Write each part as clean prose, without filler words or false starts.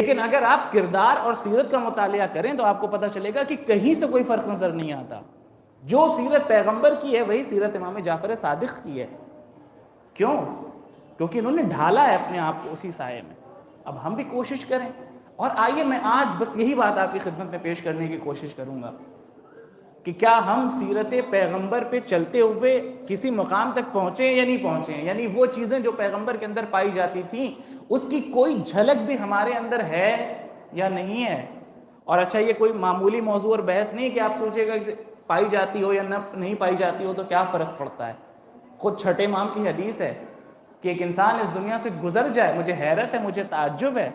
لیکن اگر آپ کردار اور سیرت کا مطالعہ کریں تو آپ کو پتہ چلے گا کہ کہیں سے کوئی فرق نظر نہیں آتا. جو سیرت پیغمبر کی ہے وہی سیرت امام جعفر صادق کی ہے. کیوں؟ کیونکہ انہوں نے ڈھالا ہے اپنے آپ کو اسی سائے میں. اب ہم بھی کوشش کریں. اور آئیے میں آج بس یہی بات آپ کی خدمت میں پیش کرنے کی کوشش کروں گا کہ کیا ہم سیرت پیغمبر پہ چلتے ہوئے کسی مقام تک پہنچے یا نہیں پہنچے. یعنی وہ چیزیں جو پیغمبر کے اندر پائی جاتی تھیں اس کی کوئی جھلک بھی ہمارے اندر ہے یا نہیں ہے. اور اچھا یہ کوئی معمولی موضوع اور بحث نہیں کہ آپ سوچے گا کہ پائی جاتی ہو یا نہیں پائی جاتی ہو تو کیا فرق پڑتا ہے. خود چھٹے امام کی حدیث ہے کہ ایک انسان اس دنیا سے گزر جائے, مجھے حیرت ہے, مجھے تعجب ہے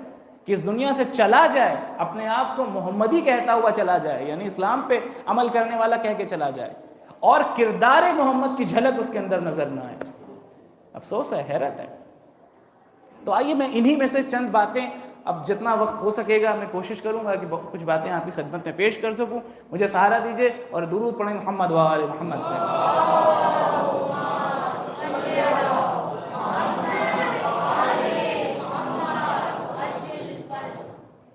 کہ اس دنیا سے چلا جائے, اپنے آپ کو محمدی کہتا ہوا چلا جائے, یعنی اسلام پہ عمل کرنے والا کہہ کے چلا جائے, اور کردار محمد کی جھلک اس کے اندر نظر نہ آئے. افسوس ہے, حیرت ہے. تو آئیے میں انہی میں سے چند باتیں, اب جتنا وقت ہو سکے گا میں کوشش کروں گا کہ کچھ باتیں آپ کی خدمت میں پیش کر سکوں. مجھے سہارا دیجئے اور درود پڑھیں محمد و آل محمد پہ.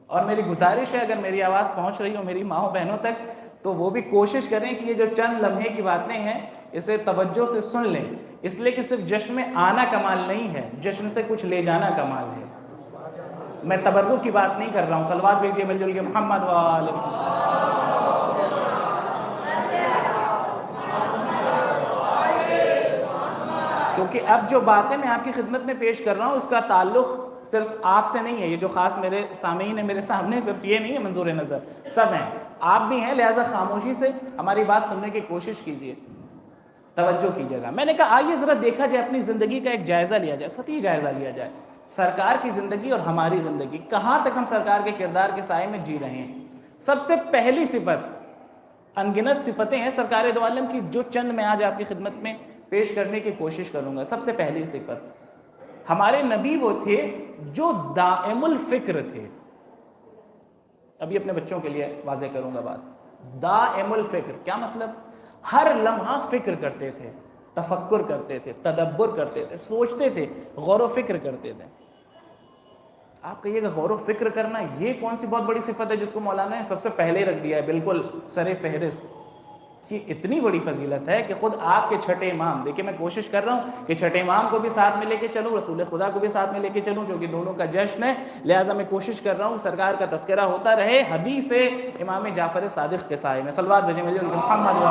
اور میری گزارش ہے اگر میری آواز پہنچ رہی ہو میری ماؤں بہنوں تک تو وہ بھی کوشش کریں کہ یہ جو چند لمحے کی باتیں ہیں اسے توجہ سے سن لیں, اس لیے کہ صرف جشن میں آنا کمال نہیں ہے, جشن سے کچھ لے جانا کمال ہے. میں تبرک کی بات نہیں کر رہا ہوں. صلوات بھیجیے مل جل کے محمد و آل کیونکہ اب جو باتیں میں آپ کی خدمت میں پیش کر رہا ہوں اس کا تعلق صرف آپ سے نہیں ہے. یہ جو خاص میرے سامعین ہیں میرے سامنے, صرف یہ نہیں ہے منظور نظر, سب ہیں, آپ بھی ہیں. لہٰذا خاموشی سے ہماری بات سننے کی کوشش کیجئے, توجہ کیجئے گا. میں نے کہا آئیے ذرا دیکھا جائے, اپنی زندگی کا ایک جائزہ لیا جائے, سطحی جائزہ لیا جائے. سرکار کی زندگی اور ہماری زندگی, کہاں تک ہم سرکار کے کردار کے سائے میں جی رہے ہیں. سب سے پہلی صفت, انگنت صفتیں ہیں سرکار دو عالم کی, جو چند میں آج آپ کی خدمت میں پیش کرنے کی کوشش کروں گا. سب سے پہلی صفت, ہمارے نبی وہ تھے جو دائم الفکر تھے. ابھی اپنے بچوں کے لیے واضح کروں گا بات. دائم الفکر کیا مطلب؟ ہر لمحہ فکر کرتے تھے, تفکر کرتے تھے, تدبر کرتے تھے, سوچتے تھے, غور و فکر کرتے تھے. آپ کہیے گا غور و فکر کرنا یہ کون سی بہت بڑی صفت ہے جس کو مولانا نے سب سے پہلے رکھ دیا ہے بالکل سر فہرست. یہ اتنی بڑی فضیلت ہے کہ خود آپ کے چھٹے امام, دیکھیں میں کوشش کر رہا ہوں کہ چھٹے امام کو بھی ساتھ میں لے کے چلوں, رسول خدا کو بھی ساتھ میں لے کے چلوں, جو کہ دونوں کا جشن ہے. لہٰذا میں کوشش کر رہا ہوں سرکار کا تذکرہ ہوتا رہے حدیث امام جعفر صادق کے سائے میں. صلوات بھیجیں مجھے محمد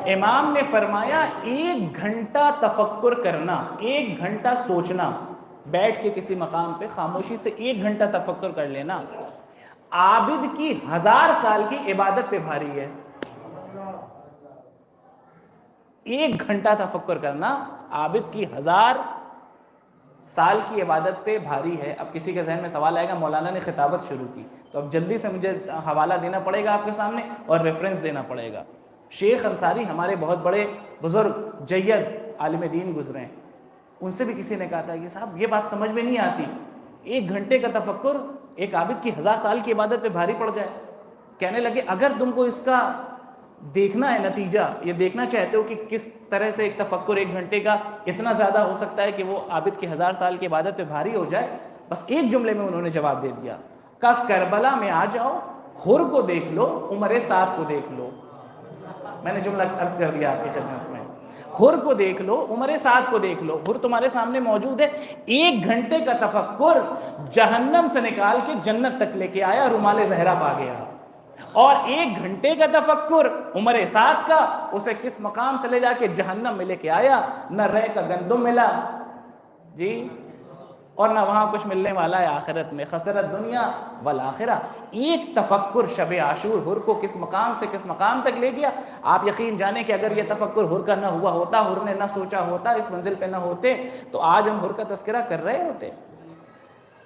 امام نے فرمایا 1 گھنٹہ تفکر کرنا, 1 گھنٹہ سوچنا, بیٹھ کے کسی مقام پہ خاموشی سے 1 گھنٹہ تفکر کر لینا, عابد کی 1000 سال کی عبادت پہ بھاری ہے. 1 گھنٹہ تفکر کرنا عابد کی 1000 سال کی عبادت پہ بھاری ہے. اب کسی کے ذہن میں سوال آئے گا, مولانا نے خطابت شروع کی, تو اب جلدی سے مجھے حوالہ دینا پڑے گا آپ کے سامنے اور ریفرنس دینا پڑے گا. شیخ انصاری ہمارے بہت بڑے بزرگ جید عالم دین گزرے ہیں, ان سے بھی کسی نے کہا تھا کہ صاحب یہ بات سمجھ میں نہیں آتی, 1 گھنٹے کا تفکر ایک عابد کی 1000 سال کی عبادت پہ بھاری پڑ جائے. کہنے لگے اگر تم کو اس کا دیکھنا ہے نتیجہ, یہ دیکھنا چاہتے ہو کہ کس طرح سے ایک تفکر 1 گھنٹے کا اتنا زیادہ ہو سکتا ہے کہ وہ عابد کی 1000 سال کی عبادت پہ بھاری ہو جائے, بس ایک جملے میں انہوں نے جواب دے دیا, کہا کربلا میں آ جاؤ, حر کو دیکھ لو, عمر سعد کو دیکھ لو. میں نے جملہ عرض کر دیا آپ کی خدمت میں, حر کو دیکھ لو, عمر سعد کو دیکھ لو. حر تمہارے سامنے موجود ہے, 1 گھنٹے کا تفکر جہنم سے نکال کے جنت تک لے کے آیا, رومال زہرا پا گیا. اور 1 گھنٹے کا تفکر عمر سعد کا, اسے کس مقام سے لے جا کے جہنم میں لے کے آیا, نہ رہ کا گندم ملا جی, اور نہ وہاں کچھ ملنے والا ہے آخرت میں, خسرت دنیا والآخرہ. 1 تفکر شب عاشور حر کو کس مقام سے کس مقام تک لے گیا. آپ یقین جانیں کہ اگر یہ تفکر حر کا نہ ہوا ہوتا, حر نے نہ سوچا ہوتا, اس منزل پہ نہ ہوتے, تو آج ہم حر کا تذکرہ کر رہے ہوتے,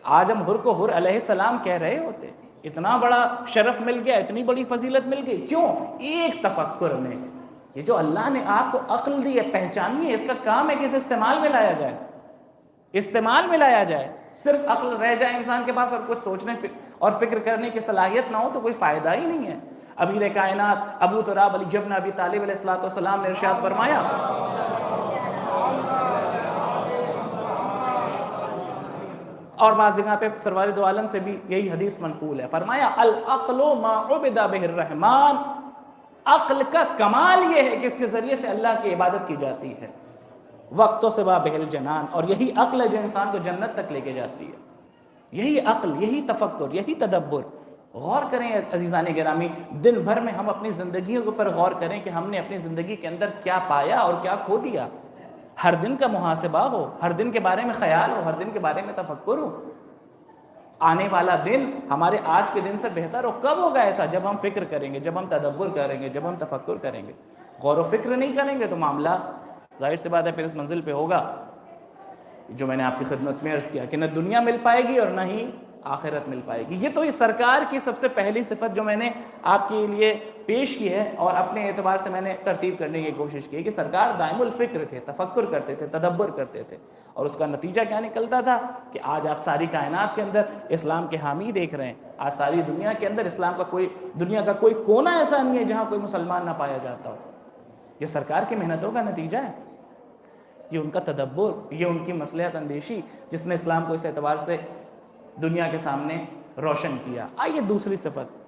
آج ہم حر کو حر علیہ السلام کہہ رہے ہوتے. اتنا بڑا شرف مل گیا, اتنی بڑی فضیلت مل گئی. کیوں؟ 1 تفکر میں. یہ جو اللہ نے آپ کو عقل دی ہے, پہچانیے, اس کا کام ہے کہ اسے استعمال میں لایا جائے, استعمال میں لایا جائے. صرف عقل رہ جائے انسان کے پاس اور کچھ سوچنے اور فکر کرنے کی صلاحیت نہ ہو تو کوئی فائدہ ہی نہیں ہے. امیر کائنات ابو تراب علی ابن ابی طالب علیہ الصلوۃ والسلام نے ارشاد فرمایا, اور بعض جگہ پہ سرور دو عالم سے بھی یہی حدیث منقول ہے، فرمایا العقل ما عبد بہ الرحمن، عقل کا کمال یہ ہے کہ اس کے ذریعے سے اللہ کی عبادت کی جاتی ہے، وقت و سبا بہ الجنان، اور یہی عقل ہے جو انسان کو جنت تک لے کے جاتی ہے، یہی عقل، یہی تفکر، یہی تدبر۔ غور کریں عزیزان گرامی، دن بھر میں ہم اپنی زندگیوں کے اوپر غور کریں کہ ہم نے اپنی زندگی کے اندر کیا پایا اور کیا کھو دیا۔ ہر دن کا محاسبہ ہو، ہر دن کے بارے میں خیال ہو، ہر دن کے بارے میں تفکر ہو۔ آنے والا دن ہمارے آج کے دن سے بہتر ہو، کب ہوگا ایسا؟ جب ہم فکر کریں گے، جب ہم تدبر کریں گے، جب ہم تفکر کریں گے۔ غور و فکر نہیں کریں گے تو معاملہ ظاہر سی بات ہے پھر اس منزل پہ ہوگا جو میں نے آپ کی خدمت میں عرض کیا کہ نہ دنیا مل پائے گی اور نہ ہی آخرت مل پائے گی۔ یہ تو اس سرکار کی سب سے پہلی صفت جو میں نے آپ کے لیے پیش کی ہے اور اپنے اعتبار سے میں نے ترتیب کرنے کی کوشش کی کہ سرکار دائم الفکر تھے، تفکر کرتے تھے، تدبر کرتے تھے، اور اس کا نتیجہ کیا نکلتا تھا کہ آج آپ ساری کائنات کے اندر اسلام کے حامی دیکھ رہے ہیں۔ آج ساری دنیا کے اندر اسلام کا دنیا کا کوئی کونا ایسا نہیں ہے جہاں کوئی مسلمان نہ پایا جاتا ہو۔ یہ سرکار کی محنتوں کا نتیجہ ہے، یہ ان کا تدبر، یہ ان کی مصلحت اندیشی جس نے اسلام کو اس اعتبار سے دنیا کے سامنے روشن کیا۔ آئیے دوسری صفت،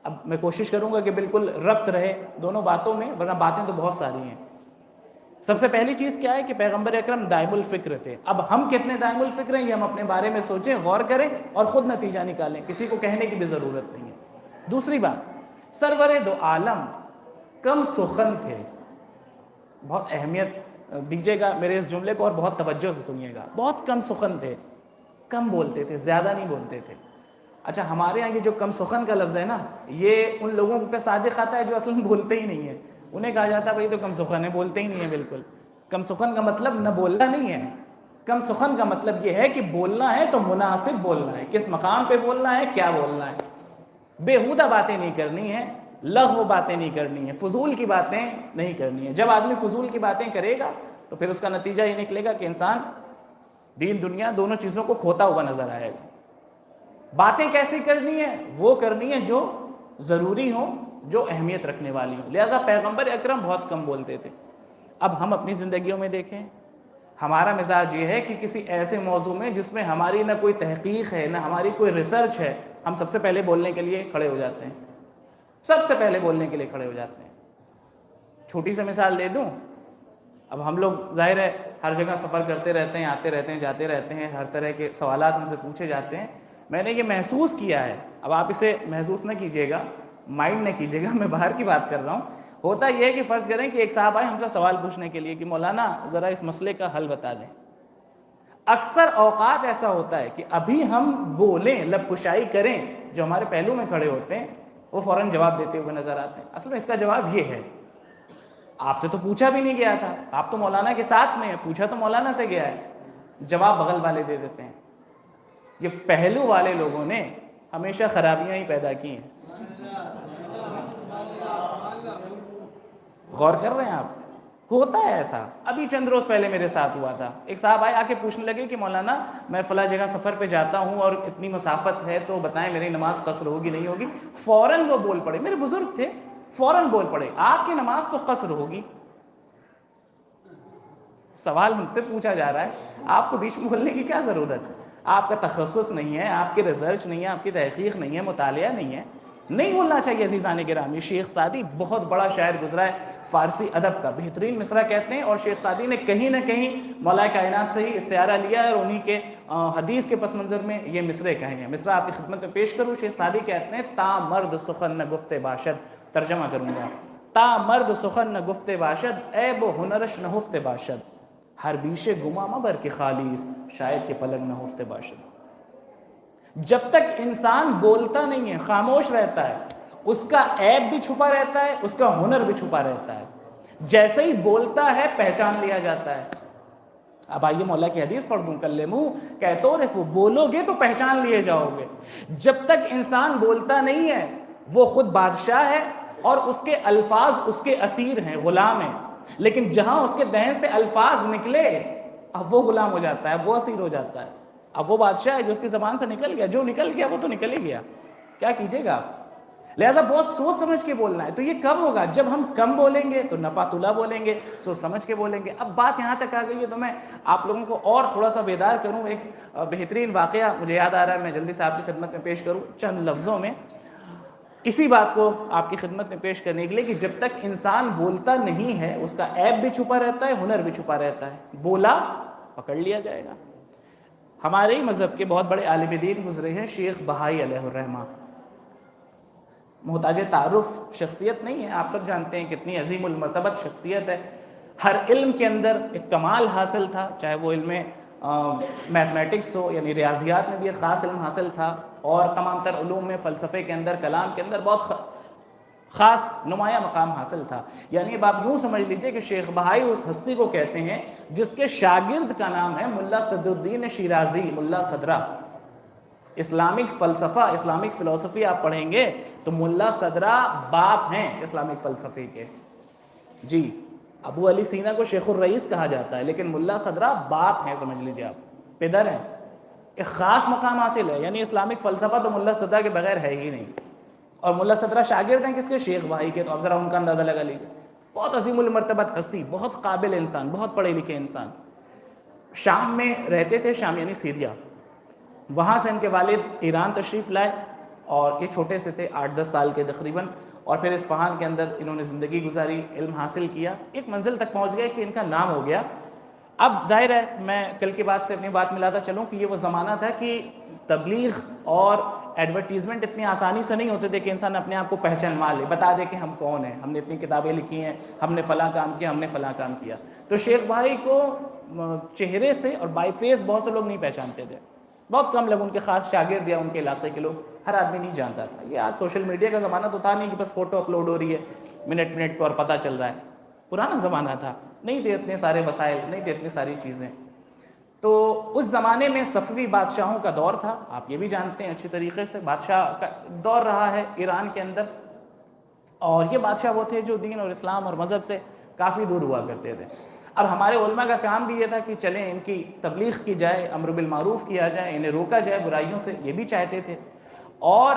اب میں کوشش کروں گا کہ بالکل ربط رہے دونوں باتوں میں، ورنہ باتیں تو بہت ساری ہیں۔ سب سے پہلی چیز کیا ہے کہ پیغمبر اکرم دائم الفکر تھے۔ اب ہم کتنے دائم الفکر ہیں یہ ہم اپنے بارے میں سوچیں، غور کریں اور خود نتیجہ نکالیں، کسی کو کہنے کی بھی ضرورت نہیں ہے۔ دوسری بات، سرور دو عالم کم سخن تھے۔ بہت اہمیت دیجیے گا میرے اس جملے کو اور بہت توجہ سے سنیے گا۔ بہت کم سخن تھے، کم بولتے تھے، زیادہ نہیں بولتے تھے۔ اچھا، ہمارے یہاں یہ جو کم سخن کا لفظ ہے نا، یہ ان لوگوں پہ صادق آتا ہے جو اصل میں بولتے ہی نہیں ہیں۔ انہیں کہا جاتا ہے بھائی تو کم سخن ہے، بولتے ہی نہیں ہیں بالکل۔ کم سخن کا مطلب نہ بولنا نہیں ہے، کم سخن کا مطلب یہ ہے کہ بولنا ہے تو مناسب بولنا ہے، کس مقام پہ بولنا ہے، کیا بولنا ہے۔ بےہودہ باتیں نہیں کرنی ہیں، لغو باتیں نہیں کرنی ہیں، فضول کی باتیں نہیں کرنی ہیں۔ جب آدمی فضول کی باتیں کرے گا تو پھر اس کا نتیجہ یہ نکلے گا کہ انسان دین دنیا دونوں چیزوں کو کھوتا ہوا نظر آئے گا۔ باتیں کیسی کرنی ہیں؟ وہ کرنی ہے جو ضروری ہوں، جو اہمیت رکھنے والی ہوں۔ لہٰذا پیغمبر اکرم بہت کم بولتے تھے۔ اب ہم اپنی زندگیوں میں دیکھیں، ہمارا مزاج یہ ہے کہ کسی ایسے موضوع میں جس میں ہماری نہ کوئی تحقیق ہے، نہ ہماری کوئی ریسرچ ہے، ہم سب سے پہلے بولنے کے لیے کھڑے ہو جاتے ہیں، سب سے پہلے بولنے کے لیے کھڑے ہو جاتے ہیں۔ چھوٹی سی مثال دے دوں، اب ہم لوگ ظاہر ہے ہر جگہ سفر کرتے رہتے ہیں، آتے رہتے ہیں، جاتے رہتے ہیں، ہر طرح کے سوالات ہم سے پوچھے جاتے ہیں۔ میں نے یہ محسوس کیا ہے، اب آپ اسے محسوس نہ کیجیے گا، مائنڈ نہ کیجیے گا، میں باہر کی بات کر رہا ہوں۔ ہوتا یہ ہے کہ فرض کریں کہ ایک صاحب آئے ہم سے سوال پوچھنے کے لیے کہ مولانا ذرا اس مسئلے کا حل بتا دیں۔ اکثر اوقات ایسا ہوتا ہے کہ ابھی ہم بولیں، لب کشائی کریں، جو ہمارے پہلو میں کھڑے ہوتے ہیں وہ فوراً جواب دیتے ہوئے نظر آتے ہیں۔ اصل میں اس کا جواب یہ ہے، آپ سے تو پوچھا بھی نہیں گیا تھا، آپ تو مولانا کے ساتھ میں ہیں، پوچھا تو مولانا سے گیا ہے، جواب بغل والے دے دیتے ہیں۔ یہ پہلو والے لوگوں نے ہمیشہ خرابیاں ہی پیدا کی ہیں۔ غور کر رہے ہیں آپ؟ ہوتا ہے ایسا۔ ابھی چند روز پہلے میرے ساتھ ہوا تھا، ایک صاحب آئے، آ کے پوچھنے لگے کہ مولانا میں فلاں جگہ سفر پہ جاتا ہوں اور اتنی مسافت ہے تو بتائیں میری نماز قصر ہوگی نہیں ہوگی۔ فوراً وہ بول پڑے، میرے بزرگ تھے، فوراً بول پڑے آپ کی نماز تو قصر ہوگی۔ سوال ہم سے پوچھا جا رہا ہے، آپ کو بیچ میں بولنے کی کیا ضرورت ہے؟ آپ کا تخصص نہیں ہے، آپ کی ریسرچ نہیں ہے، آپ کی تحقیق نہیں ہے، مطالعہ نہیں ہے، نہیں بولنا چاہیے۔ عزیزان گرامی، شیخ سعدی بہت بڑا شاعر گزرا ہے فارسی ادب کا، بہترین مصرع کہتے ہیں، اور شیخ سعدی نے کہیں نہ کہیں مولا کائنات سے ہی استعارہ لیا ہے اور انہی کے حدیث کے پس منظر میں یہ مصرع کہے ہیں۔ مصرع آپ کی خدمت میں پیش کروں، شیخ سعدی کہتے ہیں تا مرد سخن نہ گفت باشد، ترجمہ کروں گا، تا مرد سخن نہ گفت باشد، عیب و ہنرش نہ ہفت باشد، ہر بیش گما مبر کے خالیست، شاید کے پلنگ نہ ہفت باشد۔ جب تک انسان بولتا نہیں ہے، خاموش رہتا ہے، اس کا عیب بھی چھپا رہتا ہے، اس کا ہنر بھی چھپا رہتا ہے۔ جیسے ہی بولتا ہے پہچان لیا جاتا ہے۔ اب آئیے مولا کی حدیث پڑھ دوں، کلمو کیتورفو، بولو گے تو پہچان لیے جاؤ گے۔ جب تک انسان بولتا نہیں ہے وہ خود بادشاہ ہے اور اس کے الفاظ اس کے اسیر ہیں، غلام ہیں، لیکن جہاں اس کے دہن سے الفاظ نکلے اب وہ غلام ہو جاتا ہے، وہ اسیر ہو جاتا ہے۔ اب وہ بادشاہ ہے جو اس کی زبان سے نکل گیا، جو نکل گیا وہ تو نکل ہی گیا، کیا کیجیے گا آپ؟ لہٰذا بہت سوچ سمجھ کے بولنا ہے. تو یہ کب ہوگا؟ جب ہم کم بولیں گے تو نپاتلا بولیں گے, سوچ سمجھ کے بولیں گے. اب بات یہاں تک آ گئی ہے تو میں آپ لوگوں کو اور تھوڑا سا بیدار کروں. ایک بہترین واقعہ مجھے یاد آ رہا ہے, میں جلدی سے آپ کی خدمت میں پیش کروں چند لفظوں میں, اسی بات کو آپ کی خدمت میں پیش کرنے کے لیے کہ جب تک انسان بولتا نہیں ہے اس کا عیب بھی چھپا رہتا ہے, ہنر بھی چھپا رہتا ہے. بولا پکڑ لیا جائے گا. ہمارے ہی مذہب کے بہت بڑے عالم دین گزرے ہیں, شیخ بہائی علیہ الرحمہ. محتاج تعارف شخصیت نہیں ہے, آپ سب جانتے ہیں کتنی عظیم المرتبت شخصیت ہے. ہر علم کے اندر ایک کمال حاصل تھا, چاہے وہ علم میتھمیٹکس ہو, یعنی ریاضیات میں بھی ایک خاص علم حاصل تھا, اور تمام تر علوم میں, فلسفے کے اندر, کلام کے اندر بہت خاص نمایاں مقام حاصل تھا. یعنی اب آپ یوں سمجھ لیجئے کہ شیخ بہائی اس ہستی کو کہتے ہیں جس کے شاگرد کا نام ہے ملا صدر الدین شیرازی, ملا صدرہ. اسلامک فلسفہ, اسلامک فلسفی آپ پڑھیں گے تو ملا صدرہ باپ ہیں اسلامک فلسفے کے. جی, ابو علی سینا کو شیخ الرئیس کہا جاتا ہے, لیکن ملا صدرہ باپ ہیں, سمجھ لیجئے آپ, پدر ہیں. ایک خاص مقام حاصل ہے, یعنی اسلامک فلسفہ تو ملا صدرہ کے بغیر ہے ہی نہیں. اور ملا صدرہ شاگرد ہیں کس کے؟ شیخ بہائی کے. تو اب ذرا ان کا اندازہ لگا لیجیے. بہت عظیم المرتبت ہستی, بہت قابل انسان, بہت پڑھے لکھے انسان. شام میں رہتے تھے, شام یعنی سیریا. وہاں سے ان کے والد ایران تشریف لائے, اور یہ چھوٹے سے تھے, 8-10 سال کے تقریباً, اور پھر اصفہان کے اندر انہوں نے زندگی گزاری, علم حاصل کیا, ایک منزل تک پہنچ گئے کہ ان کا نام ہو گیا. اب ظاہر ہے میں کل کی بات سے اپنی بات ملاتا چلوں کہ یہ وہ زمانہ تھا کہ تبلیغ اور ایڈورٹیزمنٹ اتنی آسانی سے نہیں ہوتے تھے کہ انسان اپنے آپ کو پہچان لے, بتا دے کہ ہم کون ہیں, ہم نے اتنی کتابیں لکھی ہیں, ہم نے فلاں کام کیا, ہم نے فلاں کام کیا. تو شیخ بھائی کو چہرے سے اور بائی فیس بہت سے لوگ نہیں پہچانتے تھے, بہت کم لوگ, ان کے خاص شاگرد یا ان کے علاقے کے لوگ, ہر آدمی نہیں جانتا تھا. یہ آج سوشل میڈیا کا زمانہ تو تھا نہیں کہ بس فوٹو اپلوڈ ہو رہی ہے, منٹ پہ اور پتہ چل رہا ہے. پرانا زمانہ تھا, نہیں تھے اتنے سارے وسائل, نہیں تھے اتنی ساری چیزیں. تو اس زمانے میں صفوی بادشاہوں کا دور تھا, آپ یہ بھی جانتے ہیں اچھی طریقے سے, بادشاہ کا دور رہا ہے ایران کے اندر. اور یہ بادشاہ وہ تھے جو دین اور اسلام اور مذہب سے کافی دور ہوا کرتے تھے. اب ہمارے علماء کا کام بھی یہ تھا کہ چلیں ان کی تبلیغ کی جائے, امر بالمعروف کیا جائے, انہیں روکا جائے برائیوں سے, یہ بھی چاہتے تھے. اور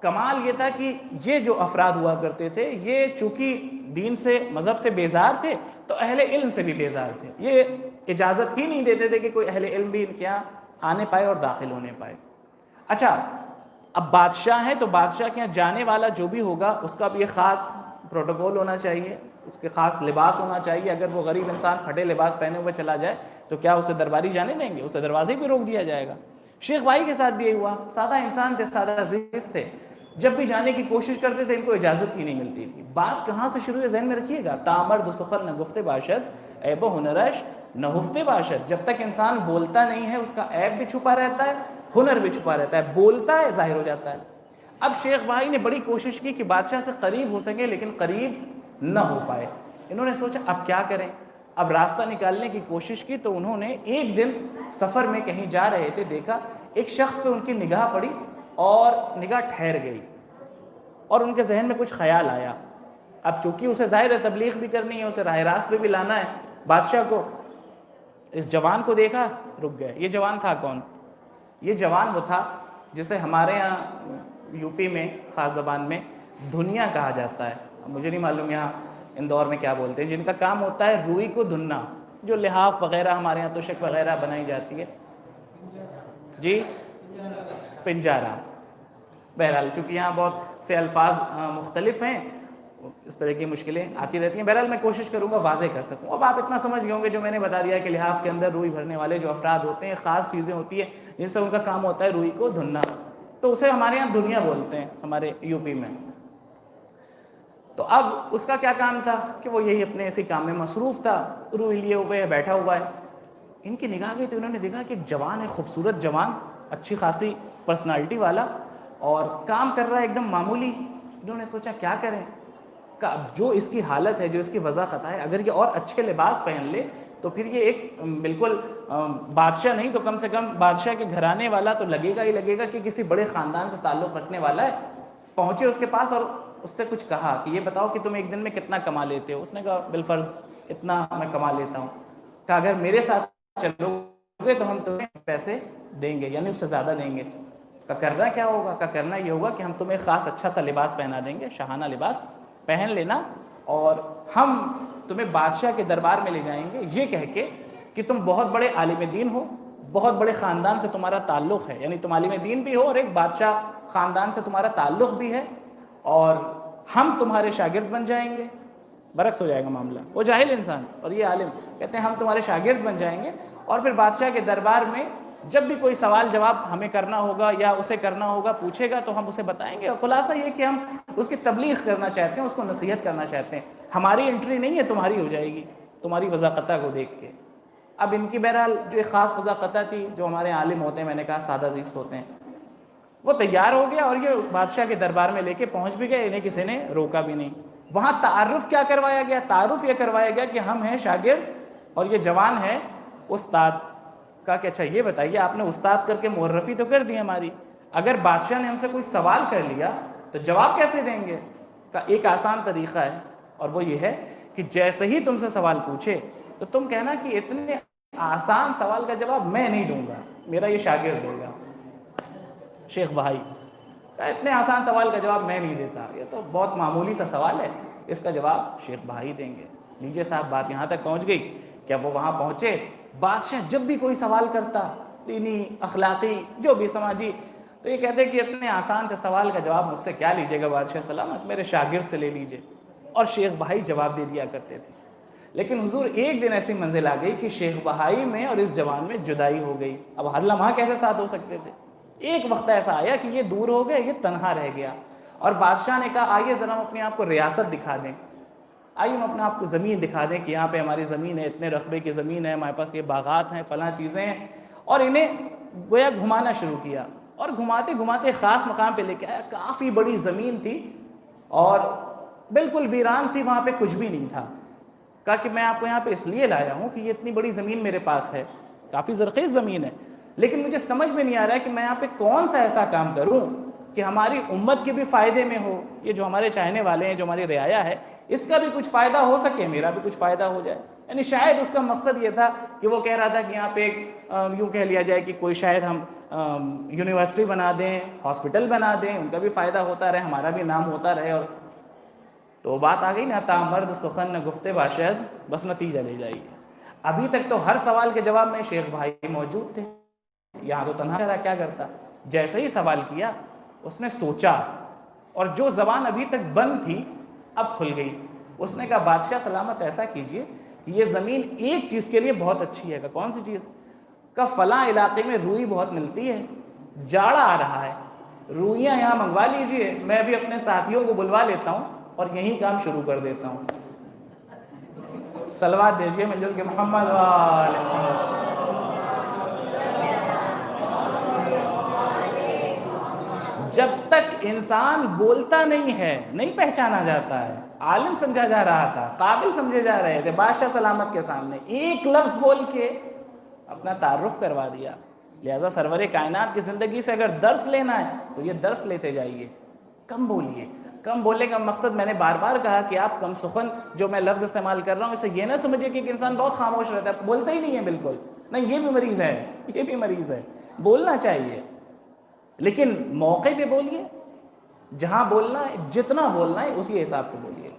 کمال یہ تھا کہ یہ جو افراد ہوا کرتے تھے یہ چونکہ دین سے, مذہب سے بیزار تھے, تو اہل علم سے بھی بیزار تھے. یہ اجازت ہی نہیں دیتے تھے کہ کوئی اہل علم بھی ان کے یہاں آنے پائے اور داخل ہونے پائے. اچھا, اب بادشاہ ہیں تو بادشاہ کے یہاں جانے والا جو بھی ہوگا اس کا بھی ایک خاص پروٹوکول ہونا چاہیے, اس کے خاص لباس ہونا چاہیے. اگر وہ غریب انسان پھٹے لباس پہنے ہوئے چلا جائے تو کیا اسے درباری جانے دیں گے؟ اسے دروازے پہ روک دیا جائے گا. شیخ بھائی کے ساتھ بھی یہ ہوا, سادہ انسان تھے, سادہ عزیز تھے, جب بھی جانے کی کوشش کرتے تھے ان کو اجازت ہی نہیں ملتی تھی. بات کہاں سے شروع ہے ذہن میں رکھیے گا, تامرد سخن نہ گفت باشد, عیب و ہنرش نہ ہفت باشد. جب تک انسان بولتا نہیں ہے اس کا عیب بھی چھپا رہتا ہے, ہنر بھی چھپا رہتا ہے, بولتا ہے ظاہر ہو جاتا ہے. اب شیخ بھائی نے بڑی کوشش کی کہ بادشاہ سے قریب ہو سکے, لیکن قریب نہ ہو پائے. انہوں نے سوچا اب کیا کریں, اب راستہ نکالنے کی کوشش کی. تو انہوں نے ایک دن سفر میں کہیں جا رہے تھے, دیکھا ایک شخص پہ ان کی نگاہ پڑی اور نگاہ ٹھہر گئی, اور ان کے ذہن میں کچھ خیال آیا. اب چونکہ اسے ظاہر ہے تبلیغ بھی کرنی ہے, اسے راہ راست پہ بھی لانا ہے بادشاہ کو. اس جوان کو دیکھا, رک گئے. یہ جوان تھا کون؟ یہ جوان وہ تھا جسے ہمارے یہاں یو پی میں خاص زبان میں دھنیا کہا جاتا ہے. مجھے نہیں معلوم یہاں اندور میں کیا بولتے ہیں, جن کا کام ہوتا ہے روئی کو دھننا, جو لحاف وغیرہ ہمارے یہاں تشک وغیرہ بنائی جاتی ہے. جی, پنجارہ. بہرحال چونکہ یہاں بہت سے الفاظ مختلف ہیں, اس طرح کی مشکلیں آتی رہتی ہیں. بہرحال میں کوشش کروں گا واضح کر سکوں. اب آپ اتنا سمجھ گئے ہوں گے جو میں نے بتا دیا کہ لحاف کے اندر روئی بھرنے والے جو افراد ہوتے ہیں, خاص چیزیں ہوتی ہیں جن سے ان کا کام ہوتا ہے روئی کو دھننا, تو اسے ہمارے یہاں دنیا بولتے ہیں ہمارے یو پی میں. تو اب اس کا کیا کام تھا کہ وہ یہی اپنے اسی کام میں مصروف تھا, روئی لیے ہوئے ہے, بیٹھا ہوا ہے. ان کی نگاہ گئی تو انہوں نے دیکھا کہ ایک جوان ہے, خوبصورت جوان, اچھی خاصی پرسنالٹی والا, اور کام کر رہا ہے ایک دم معمولی. انہوں نے سوچا کیا کریں, جو اس کی حالت ہے, جو اس کی وضاحت ہے, اگر یہ اور اچھے لباس پہن لے تو پھر یہ ایک بالکل بادشاہ نہیں تو کم سے کم بادشاہ کے گھرانے والا تو لگے گا ہی لگے گا کہ کسی بڑے خاندان سے تعلق رکھنے والا ہے. پہنچے اس کے پاس اور اس سے کچھ کہا کہ یہ بتاؤ کہ تم ایک دن میں کتنا کما لیتے ہو؟ اس نے کہا بالفرض اتنا میں کما لیتا ہوں. کہا اگر میرے ساتھ چلو گے تو ہم تمہیں پیسے دیں گے, یعنی اس سے زیادہ دیں گے. کا کرنا کیا ہوگا؟ کا کرنا یہ ہوگا کہ ہم تمہیں خاص اچھا سا لباس پہنا دیں گے، شاہانہ لباس پہن لینا، اور ہم تمہیں بادشاہ کے دربار میں لے جائیں گے یہ کہہ کے کہ تم بہت بڑے عالم دین ہو، بہت بڑے خاندان سے تمہارا تعلق ہے، یعنی تم عالم دین بھی ہو اور ایک بادشاہ خاندان سے تمہارا تعلق بھی ہے، اور ہم تمہارے شاگرد بن جائیں گے۔ برعکس ہو جائے گا معاملہ، وہ جاہل انسان اور یہ عالم، کہتے ہیں ہم تمہارے شاگرد بن جائیں گے، اور پھر بادشاہ کے دربار میں جب بھی کوئی سوال جواب ہمیں کرنا ہوگا یا اسے کرنا ہوگا، پوچھے گا تو ہم اسے بتائیں گے، اور خلاصہ یہ کہ ہم اس کی تبلیغ کرنا چاہتے ہیں، اس کو نصیحت کرنا چاہتے ہیں، ہماری انٹری نہیں ہے، تمہاری ہو جائے گی تمہاری وضاقتہ کو دیکھ کے۔ اب ان کی بہرحال جو ایک خاص وضاقتہ تھی، جو ہمارے عالم ہوتے ہیں، میں نے کہا سادہ زیست ہوتے ہیں، وہ تیار ہو گیا اور یہ بادشاہ کے دربار میں لے کے پہنچ بھی گئے، انہیں کسی نے روکا بھی نہیں۔ وہاں تعارف کیا کروایا گیا؟ تعارف یہ کروایا گیا کہ ہم ہیں شاگرد اور یہ جوان ہے استاد کا، کہ اچھا یہ بتائیے آپ نے استاد کر کے معرفی تو کر دی ہماری، اگر بادشاہ نے ہم سے کوئی سوال کر لیا تو جواب کیسے دیں گے؟ کا ایک آسان طریقہ ہے، اور وہ یہ ہے کہ جیسے ہی تم سے سوال پوچھے تو تم کہنا کہ اتنے آسان سوال کا جواب میں نہیں دوں گا، میرا یہ شاگرد دے گا۔ شیخ بھائی اتنے آسان سوال کا جواب میں نہیں دیتا، یہ تو بہت معمولی سا سوال ہے، اس کا جواب شیخ بھائی دیں گے۔ لیجیے صاحب، بات یہاں تک پہنچ گئی کہ اب وہ وہاں پہنچے، بادشاہ جب بھی کوئی سوال کرتا، دینی، اخلاقی، جو بھی سماجی، تو یہ کہتے کہ اتنے آسان سے سوال کا جواب مجھ سے کیا لیجیے گا بادشاہ سلامت، میرے شاگرد سے لے لیجیے، اور شیخ بھائی جواب دے دیا کرتے تھے۔ لیکن حضور ایک دن ایسی منزل آ گئی کہ شیخ بھائی میں اور اس جوان میں جدائی ہو گئی، اب ہر لمحہ کیسے ساتھ ہو سکتے تھے؟ ایک وقت ایسا آیا کہ یہ دور ہو گئے، یہ تنہا رہ گیا، اور بادشاہ نے کہا آئیے ذرا ہم اپنے آپ کو ریاست دکھا دیں، آئیے ہم اپنے آپ کو زمین دکھا دیں کہ یہاں پہ ہماری زمین ہے، اتنے رقبے کی زمین ہے، ہمارے پاس یہ باغات ہیں، فلاں چیزیں ہیں، اور انہیں گویا گھمانا شروع کیا، اور گھماتے گھماتے خاص مقام پہ لے کے آیا، کافی بڑی زمین تھی اور بالکل ویران تھی، وہاں پہ کچھ بھی نہیں تھا۔ کہا کہ میں آپ کو یہاں پہ اس لیے لایا ہوں کہ یہ اتنی بڑی زمین میرے پاس ہے، کافی زرخیز زمین ہے، لیکن مجھے سمجھ میں نہیں آ رہا ہے کہ میں یہاں پہ کون سا ایسا کام کروں کہ ہماری امت کے بھی فائدے میں ہو، یہ جو ہمارے چاہنے والے ہیں، جو ہماری رعایا ہے، اس کا بھی کچھ فائدہ ہو سکے، میرا بھی کچھ فائدہ ہو جائے۔ یعنی شاید اس کا مقصد یہ تھا کہ وہ کہہ رہا تھا کہ یہاں پہ ایک یوں کہہ لیا جائے کہ کوئی شاید ہم یونیورسٹی بنا دیں، ہاسپٹل بنا دیں، ان کا بھی فائدہ ہوتا رہے، ہمارا بھی نام ہوتا رہے، اور تو بات آ گئی نا، تا مرد سخن نہ گفتے باشد، بس نتیجہ لے جائیے۔ ابھی تک تو ہر سوال کے جواب میں شیخ بھائی موجود تھے، یہاں تو تنہا رہا، کیا کرتا؟ جیسے ہی سوال کیا اس نے سوچا، اور جو زبان ابھی تک بند تھی اب کھل گئی۔ اس نے کہا بادشاہ سلامت ایسا کیجئے کہ یہ زمین ایک چیز کے لیے بہت اچھی ہے۔ کہ کون سی چیز؟ کہ فلاں علاقے میں روئی بہت ملتی ہے، جاڑا آ رہا ہے، روئیاں یہاں منگوا لیجئے، میں بھی اپنے ساتھیوں کو بلوا لیتا ہوں اور یہی کام شروع کر دیتا ہوں۔ صلوات بھیجیے مل جل کے محمد وآل محمد۔ جب تک انسان بولتا نہیں ہے نہیں پہچانا جاتا ہے۔ عالم سمجھا جا رہا تھا، قابل سمجھے جا رہے تھے، بادشاہ سلامت کے سامنے ایک لفظ بول کے اپنا تعارف کروا دیا۔ لہذا سرور کائنات کی زندگی سے اگر درس لینا ہے تو یہ درس لیتے جائیے، کم بولیے۔ کم بولنے کا مقصد میں نے بار بار کہا کہ آپ کم سخن جو میں لفظ استعمال کر رہا ہوں اسے یہ نہ سمجھے کہ ایک انسان بہت خاموش رہتا ہے، بولتا ہی نہیں ہے بالکل، نہیں، یہ بھی مریض ہے، یہ بھی مریض ہے۔ بولنا چاہیے لیکن موقع پہ بولیے، جہاں بولنا ہے، جتنا بولنا ہے اسی حساب سے بولیے۔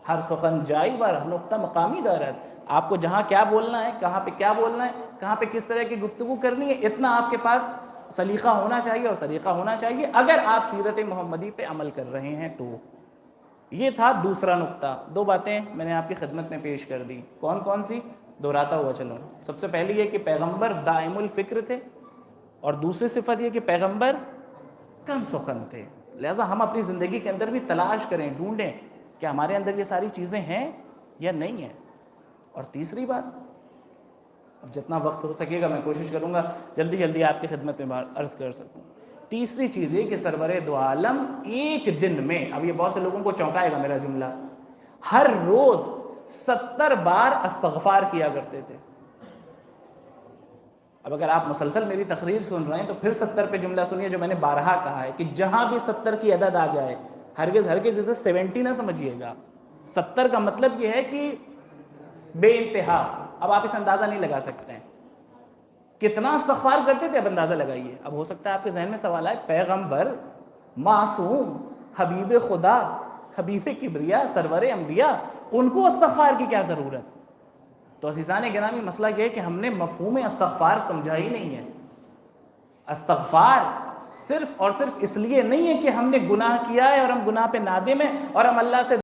ہر سخن جائی و ہر نقطہ مقامی دارد، آپ کو جہاں کیا بولنا ہے، کہاں پہ کیا بولنا ہے، کہاں پہ کس طرح کی گفتگو کرنی ہے، اتنا آپ کے پاس سلیقہ ہونا چاہیے اور طریقہ ہونا چاہیے، اگر آپ سیرت محمدی پہ عمل کر رہے ہیں تو۔ یہ تھا دوسرا نقطہ۔ دو باتیں میں نے آپ کی خدمت میں پیش کر دی، کون کون سی؟ دہراتا ہوا چلوں۔ سب سے پہلی یہ کہ پیغمبر دائم الفکر تھے، اور دوسری صفت یہ کہ پیغمبر کم سخن تھے۔ لہٰذا ہم اپنی زندگی کے اندر بھی تلاش کریں، ڈھونڈیں کہ ہمارے اندر یہ ساری چیزیں ہیں یا نہیں ہیں۔ اور تیسری بات، اب جتنا وقت ہو سکے گا میں کوشش کروں گا جلدی جلدی آپ کی خدمت میں عرض کر سکوں۔ تیسری چیز یہ کہ سرور دو عالم ایک دن میں، اب یہ بہت سے لوگوں کو چونکائے گا میرا جملہ، ہر روز 70 بار استغفار کیا کرتے تھے۔ اب اگر آپ مسلسل میری تقریر سن رہے ہیں تو پھر 70 پہ جملہ سنیے جو میں نے بارہا کہا ہے کہ جہاں بھی 70 کی عدد آ جائے، ہرگز اسے 70 نہ سمجھیے گا۔ 70 کا مطلب یہ ہے کہ بے انتہا، اب آپ اس اندازہ نہیں لگا سکتے ہیں۔ کتنا استغفار کرتے تھے اب اندازہ لگائیے. اب ہو سکتا ہے آپ کے ذہن میں سوال آئے پیغمبر معصوم حبیب خدا حبیب کبریا سرور انبیاء ان کو استغفار کی کیا ضرورت؟ تو عزیزان گرامی مسئلہ یہ ہے کہ ہم نے مفہوم استغفار سمجھا ہی نہیں ہے. استغفار صرف اور صرف اس لیے نہیں ہے کہ ہم نے گناہ کیا ہے اور ہم گناہ پہ نادم ہیں اور ہم اللہ سے